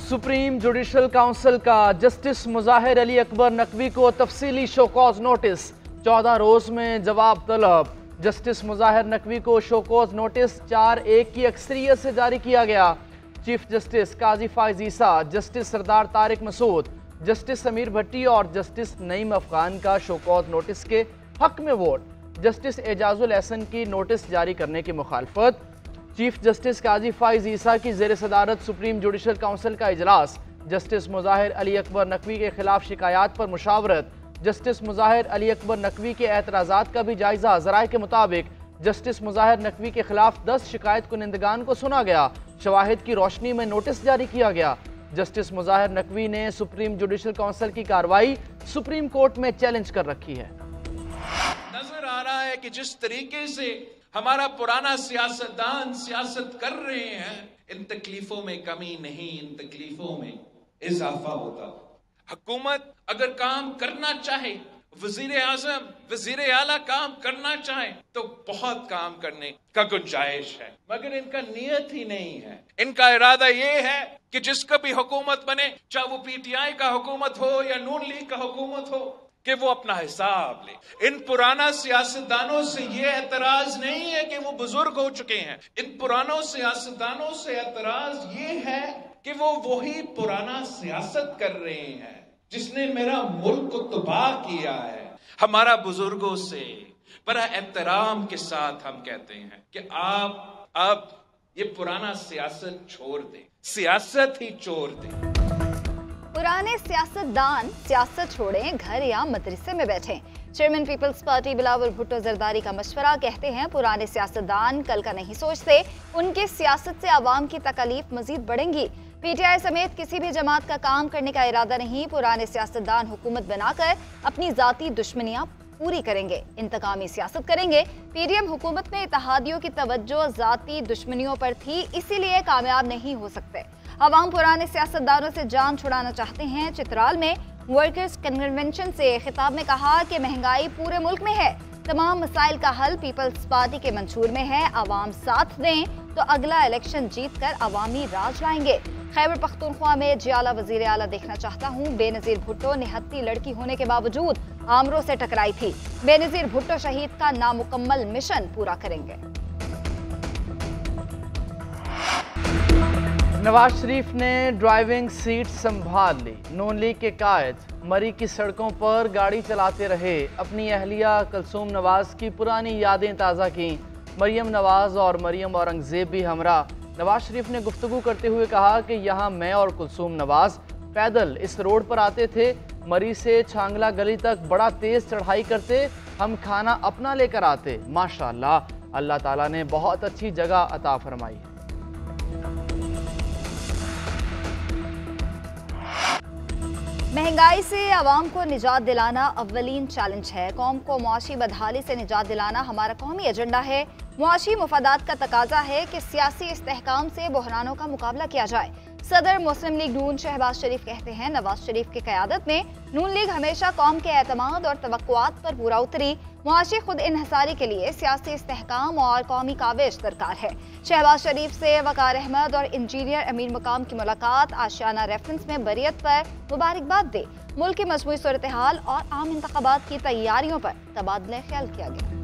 Supreme judicial council का justice मुजाहिर Ali Akbar Naqvi को तफसीली शोकॉज नोटिस, 14 रोज में जवाब तलब। जस्टिस मुजाहिर नकवी को शोकॉज नोटिस 4-1 की अक्सरियत से जारी किया गया। चीफ जस्टिस काजी फाइज ईसा, जस्टिस सरदार तारिक मसूद, जस्टिस समीर भट्टी और जस्टिस नईम अफगान का शोकॉज नोटिस के हक में वोट। जस्टिस एजाजुल एहसन की नोटिस जारी करने की मुखालफत। चीफ जस्टिस काजी फाइज ईसा की ज़ेर सदारत सुप्रीम जुडिशल काउंसिल का इजलास। जस्टिस मुजाहिर अली अकबर नकवी के खिलाफ शिकायत पर मुशावरत। जस्टिस मुजाहिर अली अकबर नकवी के एतराज़ात का भी जायजा। ज़राए के मुताबिक जस्टिस मुजाहिर नकवी के खिलाफ 10 शिकायत कुनिंदगान को सुना गया। शवाहिद की रोशनी में नोटिस जारी किया गया। जस्टिस मुजाहिर नकवी ने सुप्रीम जुडिशल काउंसिल की कार्रवाई सुप्रीम कोर्ट में चैलेंज कर रखी है। नजर आ रहा है कि जिस तरीके से हमारा पुराना सियासतदान सियासत कर रहे हैं, इन तकलीफों में कमी नहीं, इन तकलीफों में इजाफा होता। हुकूमत अगर काम करना चाहे, वजीर आजम वजीर आला काम करना चाहे तो बहुत काम करने का गुंजाइश है, मगर इनका नियत ही नहीं है। इनका इरादा ये है कि जिसका भी हुकूमत बने, चाहे वो पीटीआई का हुकूमत हो या नून लीग का हुकूमत हो, कि वो अपना हिसाब ले। इन पुराना सियासतदानों से ये एतराज नहीं है कि वो बुजुर्ग हो चुके हैं। इन पुरानों सियासतदानों से एतराज ये है कि वो वही पुराना सियासत कर रहे हैं जिसने मेरा मुल्क को तबाह किया है। हमारा बुजुर्गों से बड़ा एहतराम के साथ हम कहते हैं कि आप अब ये पुराना सियासत छोड़ दें, सियासत ही छोड़ दें। पुराने सियासतदान सियासत छोड़ें, घर या मदरसे में बैठें। Chairman Peoples Party Bilawal Bhutto Zardari का मशवरा। कहते हैं पुराने सियासतदान कल का नहीं सोचते, उनके सियासत से आवाम की तकलीफ मजीद बढ़ेंगी। पीटीआई समेत किसी भी जमात का काम करने का इरादा नहीं। पुराने सियासतदान हुकूमत बनाकर अपनी जाती दुश्मनियां पूरी करेंगे, इंतकामी सियासत करेंगे। पीडीएम हुकूमत में इत्तेहादियों की तवज्जो जाती दुश्मनियों पर थी, इसीलिए कामयाब नहीं हो सकते। अवाम पुराने सियासतदानों से जान छुड़ाना चाहते हैं। चित्राल में वर्कर्स कन्वेंशन से खिताब में कहा कि महंगाई पूरे मुल्क में है, तमाम मसाइल का हल पीपल्स पार्टी के मंशूर में है। अवाम साथ दें तो अगला इलेक्शन जीत कर अवामी राज लाएंगे। खैबर पख्तूनख्वा में जियाला वजीर आला देखना चाहता हूँ। बेनजीर भुट्टो निहत्ती लड़की होने के बावजूद आमरों से टकराई थी। बेनजीर भुट्टो शहीद का नामुकम्मल मिशन पूरा करेंगे। नवाज शरीफ ने ड्राइविंग सीट संभाल ली। नून लीग के कायद मरी की सड़कों पर गाड़ी चलाते रहे। अपनी अहलिया कुलसूम नवाज की पुरानी यादें ताज़ा की। मरियम नवाज और मरियम औरंगजेब भी हमरा। नवाज शरीफ ने गुफ्तगू करते हुए कहा कि यहाँ मैं और कुलसूम नवाज पैदल इस रोड पर आते थे। मरी से छांगला गली तक बड़ा तेज चढ़ाई करते, हम खाना अपना लेकर आते। माशाअल्लाह, अल्लाह ताला ने बहुत अच्छी जगह अता फरमाई। महंगाई से आवाम को निजात दिलाना अव्वलीन चैलेंज है। कौम को मुआशी बदहाली से निजात दिलाना हमारा कौमी एजेंडा है। मुआशी मुफादात का तकाजा है कि सियासी इस्तेहकाम से बहरानों का मुकाबला किया जाए। सदर मुस्लिम लीग नून शहबाज शरीफ कहते हैं, नवाज शरीफ की क़यादत में नून लीग हमेशा कौम के एतमाद और तवक्कुआत पर पूरा उतरी। मुआशी खुद इन्हसारी के लिए सियासी इस्तेहकाम और कौमी काविश दरकार है। शहबाज शरीफ से वकार अहमद और इंजीनियर अमीर मकाम की मुलाकात आशियाना रेफरेंस में बरियत पर मुबारकबाद दे। मुल्क की मजमूई सूरत हाल और आम इंतखाबात की तैयारियों पर तबादला ख्याल किया गया।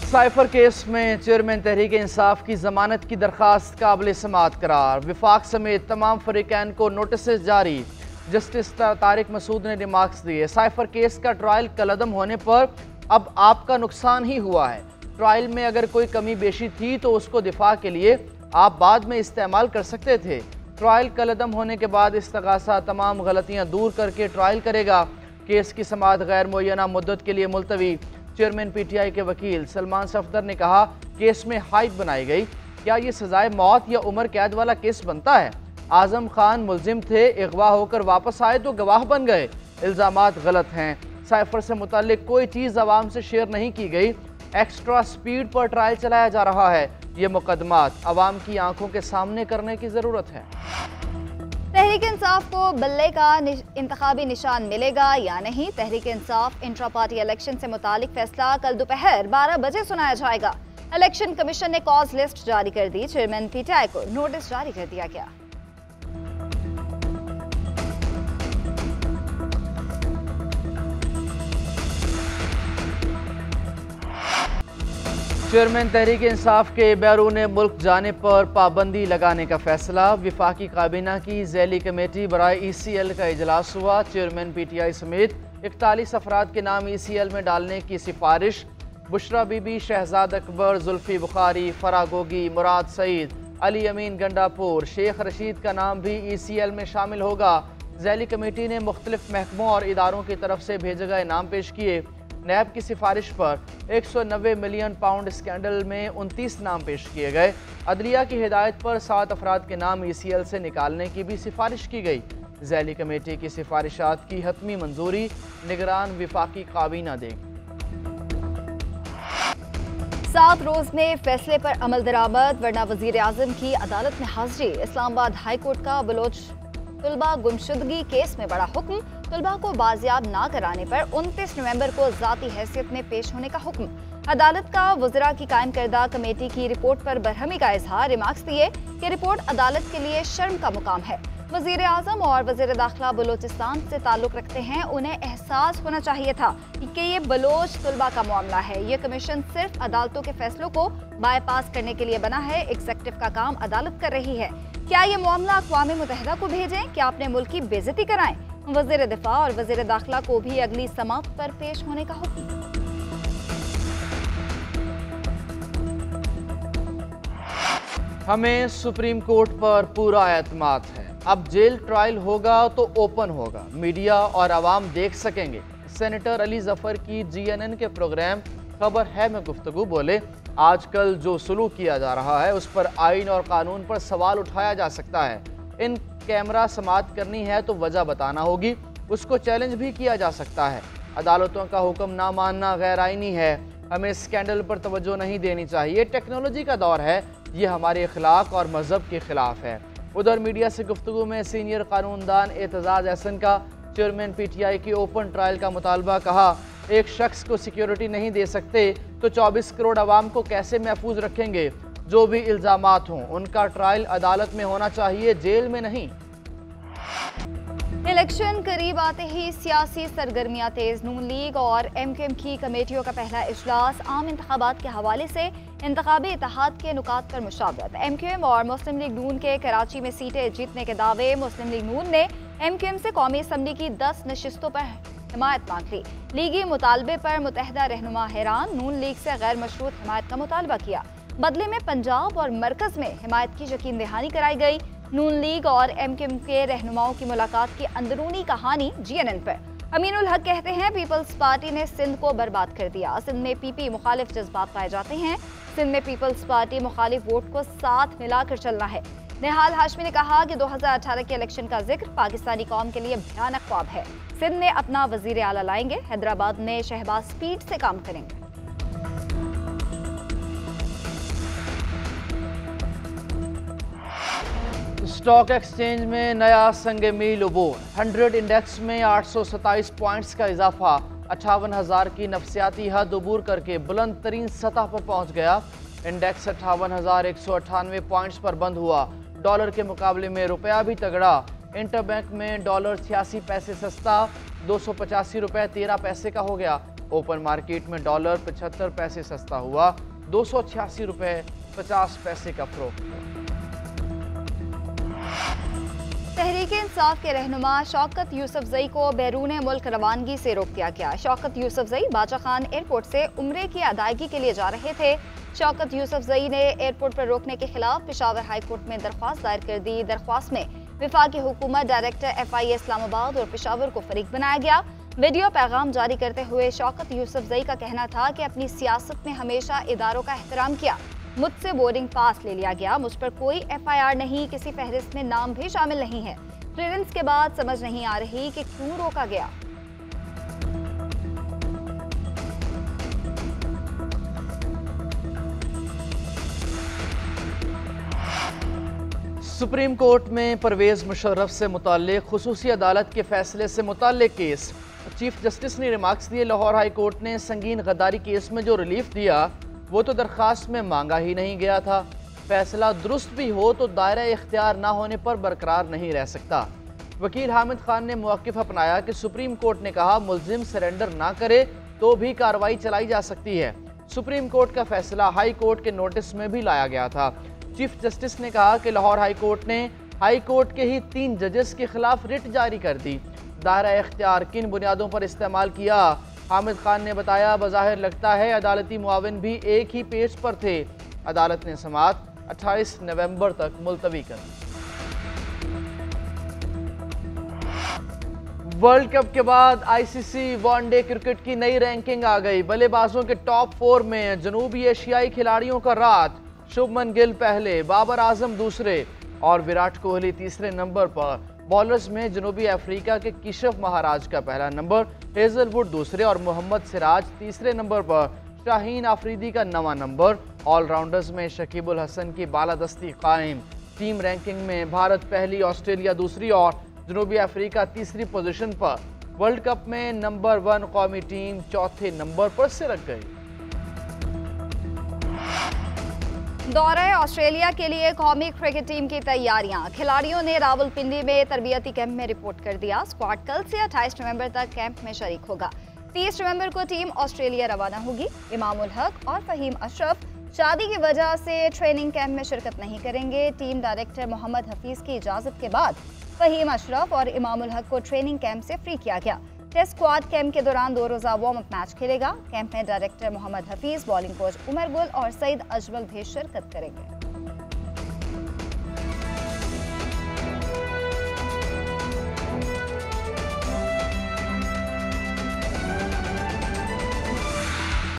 साइफर केस में चेयरमैन तहरीक इंसाफ की जमानत की दरखास्त काबिल समाअत करार। विफाक समेत तमाम फरीकैन को नोटिस जारी। जस्टिस तारिक मसूद ने रिमार्क्स दिए। साइफर केस का ट्रायल कलअदम होने पर अब आपका नुकसान ही हुआ है। ट्रायल में अगर कोई कमी बेशी थी तो उसको दिफा के लिए आप बाद में इस्तेमाल कर सकते थे। ट्रायल कलअदम होने के बाद इस्तगासा तमाम गलतियाँ दूर करके ट्रायल करेगा। केस की समाअत गैर मुअय्यना मुद्दत के लिए मुलतवी। चेयरमैन पीटीआई के वकील सलमान सफदर ने कहा, केस में हाइट बनाई गई। क्या ये सजाए मौत या उम्र कैद वाला केस बनता है? आजम खान मुलजिम थे, अगवा होकर वापस आए तो गवाह बन गए। इल्जामात गलत हैं। साइफर से मुताल्लिक कोई चीज़ आवाम से शेयर नहीं की गई। एक्स्ट्रा स्पीड पर ट्रायल चलाया जा रहा है। ये मुकदमात आवाम की आंखों के सामने करने की ज़रूरत है। तहरीक इंसाफ को बल्ले का इंतखाबी निशान मिलेगा या नहीं? Tehreek Insaf intra party election से मुतालिक फैसला कल दोपहर 12 बजे सुनाया जाएगा। इलेक्शन कमीशन ने कॉज लिस्ट जारी कर दी। चेयरमैन पीटीआई को नोटिस जारी कर दिया गया। चेयरमैन तहरीक इंसाफ के बैरून मुल्क जाने पर पाबंदी लगाने का फैसला। विफाकी काबीना की ज़ैली कमेटी बराए ECL का इजलास हुआ। चेयरमैन PTI समेत 41 अफराद के नाम ECL में डालने की सिफारिश। बुशरा बीबी, शहजाद अकबर, जुल्फी बुखारी, फरागोगी, मुराद सईद, अली अमीन गंडापुर, शेख रशीद का नाम भी ECL में शामिल होगा। ज़ैली कमेटी ने मुख्तलिफ महकमों और इदारों की तरफ से भेजे गए नाम पेश किए। नैब की सिफारिश पर 190 मिलियन पाउंड स्कैंडल में 29 नाम पेश किए गए। अदलिया की हिदायत पर 7 अफराद के नाम ECL से निकालने की भी सिफारिश की गई। ज़ैली कमेटी की सिफारिशात की हतमी मंजूरी निगरान विफाकी काबीना देगी। 7 रोज में फैसले पर अमल दरामद, वरना वजीर आजम की अदालत में हाजिरी। इस्लामाबाद हाई कोर्ट का बलोच तुलबा गुमशुदगी केस में बड़ा हुक्म। तुलबा को बाजियाब ना कराने पर 29 नवंबर को जाती हैसियत में पेश होने का हुक्म। अदालत का वज़रा की कायम करदा कमेटी की रिपोर्ट पर बरहमी का इजहार। रिमार्क्स दिए कि रिपोर्ट अदालत के लिए शर्म का मुकाम है। वज़ीर आज़म और वज़ीर दाखिला बलोचिस्तान से ताल्लुक़ रखते हैं। उन्हें एहसास होना चाहिए था कि ये बलोच तुलबा का मामला है। ये कमीशन सिर्फ अदालतों के फैसलों को बाईपास करने के लिए बना है। एग्जीक्यूटिव का काम अदालत कर रही है। क्या ये मामला अक़वाम मुत्तहिदा को भेजें? क्या अपने मुल्क की बेइज्जती कराएं? वज़ीर दिफा और वज़ीर दाखिला को भी अगली समाअत पर पेश होने का हुक्म। हमें सुप्रीम कोर्ट पर पूरा एतमाद है। अब जेल ट्रायल होगा तो ओपन होगा, मीडिया और आवाम देख सकेंगे। सेनेटर अली जफर की GNN के प्रोग्राम खबर है में गुफ्तगू बोले, आजकल जो सलूक किया जा रहा है उस पर आइन और कानून पर सवाल उठाया जा सकता है। इन कैमरा समाअत करनी है तो वजह बताना होगी, उसको चैलेंज भी किया जा सकता है। अदालतों का हुक्म ना मानना गैर आइनी है। हमें स्कैंडल पर तवज्जो नहीं देनी चाहिए। टेक्नोलॉजी का दौर है, ये हमारे अखलाक और मजहब के खिलाफ है। उधर मीडिया से गुफ्तगू में सीनियर कानूनदान एतजाज एहसन का चेयरमैन PTI की ओपन ट्रायल का मुतालबा। कहा, एक शख्स को सिक्योरिटी नहीं दे सकते तो 24 करोड़ आवाम को कैसे महफूज रखेंगे? जो भी इल्ज़ामात हों उनका ट्रायल अदालत में होना चाहिए, जेल में नहीं। इलेक्शन करीब आते ही सियासी सरगर्मियां तेज। नून लीग और MQM की कमेटियों का पहला इजलास। आम इंतखाबात के हवाले से इंतखाबी इत्तेहाद के नुकात पर मुशावरत। MQM और मुस्लिम लीग नून के कराची में सीटें जीतने के दावे। मुस्लिम लीग नून ने MQM से कौमी असम्बली की 10 नशिस्तों पर हिमायत मांग ली। लीगी मुतालबे पर मुतहदा रहनुमा हैरान। नून लीग से गैर मशरूत हिमायत का मुतालबा किया। बदले में पंजाब और मरकज में हिमायत की यकीन दहानी कराई गई। नून लीग और MQM के रहनुमाओं की मुलाकात की अंदरूनी कहानी GNN पर। अमीनुल हक कहते हैं, पीपल्स पार्टी ने सिंध को बर्बाद कर दिया। सिंध में PP मुखालिफ जज्बात पाए जाते हैं। सिंध में पीपल्स पार्टी मुखालिफ वोट को साथ मिलाकर चलना है। निहाल हाशमी ने कहा कि 2018 के इलेक्शन का जिक्र पाकिस्तानी कौम के लिए भयानक ख्वाब है। सिंध में अपना वजीर आला लाएंगे। हैदराबाद में शहबाज स्पीड से काम करेंगे। स्टॉक एक्सचेंज में नया संग मील उबूर। 100 इंडेक्स में 827 पॉइंट्स का इजाफा। 58,000 की नफसियाती हद उबूर करके बुलंद तरीन सतह पर पहुंच गया। इंडेक्स 58,198 पॉइंट्स पर बंद हुआ। डॉलर के मुकाबले में रुपया भी तगड़ा। इंटरबैंक में डॉलर 86 पैसे सस्ता 285 रुपये 13 पैसे का हो गया। ओपन मार्केट में डॉलर 75 पैसे सस्ता हुआ 286 रुपये 50 पैसे का फरोख्त। तहरीक इंसाफ के रहनुमा शौकत यूसुफजई को बैरून मुल्क रवानगी से रोक दिया गया। शौकत यूसुफजई बाचा खान एयरपोर्ट से उम्रे की अदायगी के लिए जा रहे थे। शौकत यूसुफजई ने एयरपोर्ट पर रोकने के खिलाफ पेशावर हाई कोर्ट में दरख्वास्त दायर कर दी। दरख्वास्त में विफाकी हुकूमत, डायरेक्टर FIA इस्लामाबाद और पेशावर को फरीक बनाया गया। वीडियो पैगाम जारी करते हुए शौकत यूसुफजई का कहना था कि अपनी सियासत में हमेशा इदारों का एहतराम किया। मुझसे बोर्डिंग पास ले लिया गया। मुझ पर कोई FIR नहीं, किसी फहरिस्त में नाम भी शामिल नहीं है। क्लियरेंस के बाद समझ नहीं आ रही कि क्यों रोका गया। सुप्रीम कोर्ट में परवेज मुशर्रफ से मुताल्लिक खुसूसी अदालत के फैसले से मुताल्लिक केस। चीफ जस्टिस ने रिमार्क्स दिए, लाहौर हाई कोर्ट ने संगीन गद्दारी केस में जो रिलीफ दिया वो तो दरख्वास्त में मांगा ही नहीं गया था। फैसला दुरुस्त भी हो तो दायरा इख्तियार ना होने पर बरकरार नहीं रह सकता। वकील हामिद खान ने मौक़िफ़ अपनाया कि सुप्रीम कोर्ट ने कहा मुल्जिम सरेंडर ना करे तो भी कार्रवाई चलाई जा सकती है। सुप्रीम कोर्ट का फैसला हाई कोर्ट के नोटिस में भी लाया गया था। चीफ जस्टिस ने कहा कि लाहौर हाई कोर्ट ने हाई कोर्ट के ही 3 जजेस के खिलाफ रिट जारी कर दी। दायरा इख्तियार किन बुनियादों पर इस्तेमाल किया? हामिद खान ने बताया, बज़ाहिर लगता है अदालती मुआविन भी एक ही पेज पर थे। अदालत ने समाअत 28 नवंबर तक मुलतवी कर दी। वर्ल्ड कप के बाद आईसीसी वनडे क्रिकेट की नई रैंकिंग आ गई। बल्लेबाजों के टॉप 4 में जनूबी एशियाई खिलाड़ियों का राज। शुभमन गिल पहले, बाबर आजम दूसरे और विराट कोहली तीसरे नंबर पर। बॉलर्स में जनूबी अफ्रीका के किशफ महाराज का पहला नंबर, हेजलवुड दूसरे और मोहम्मद सिराज तीसरे नंबर पर। शाहीन आफरीदी का 9वां नंबर। ऑलराउंडर्स में शकीबुल हसन की बालादस्ती कायम। टीम रैंकिंग में भारत पहली, ऑस्ट्रेलिया दूसरी और जनूबी अफ्रीका तीसरी पोजीशन पर। वर्ल्ड कप में नंबर 1 कौमी टीम चौथे नंबर पर सिरक गई। दौरे ऑस्ट्रेलिया के लिए कौमी क्रिकेट टीम की तैयारियां। खिलाड़ियों ने रावलपिंडी में तरबियती कैंप में रिपोर्ट कर दिया। स्क्वाड कल से 28 नवंबर तक कैंप में शरीक होगा। 30 नवंबर को टीम ऑस्ट्रेलिया रवाना होगी। इमामुल हक और फहीम अशरफ शादी की वजह से ट्रेनिंग कैंप में शिरकत नहीं करेंगे। टीम डायरेक्टर मोहम्मद हफीज की इजाजत के बाद फहीम अशरफ और इमामुल हक को ट्रेनिंग कैंप से फ्री किया गया। टेस्ट स्क्वाड कैंप के दौरान 2 रोजा वार्म अप मैच खेलेगा। कैंप में director Mohammad Hafeez, bowling coach Umar Gul और सईद अजमल भी शिरकत करेंगे।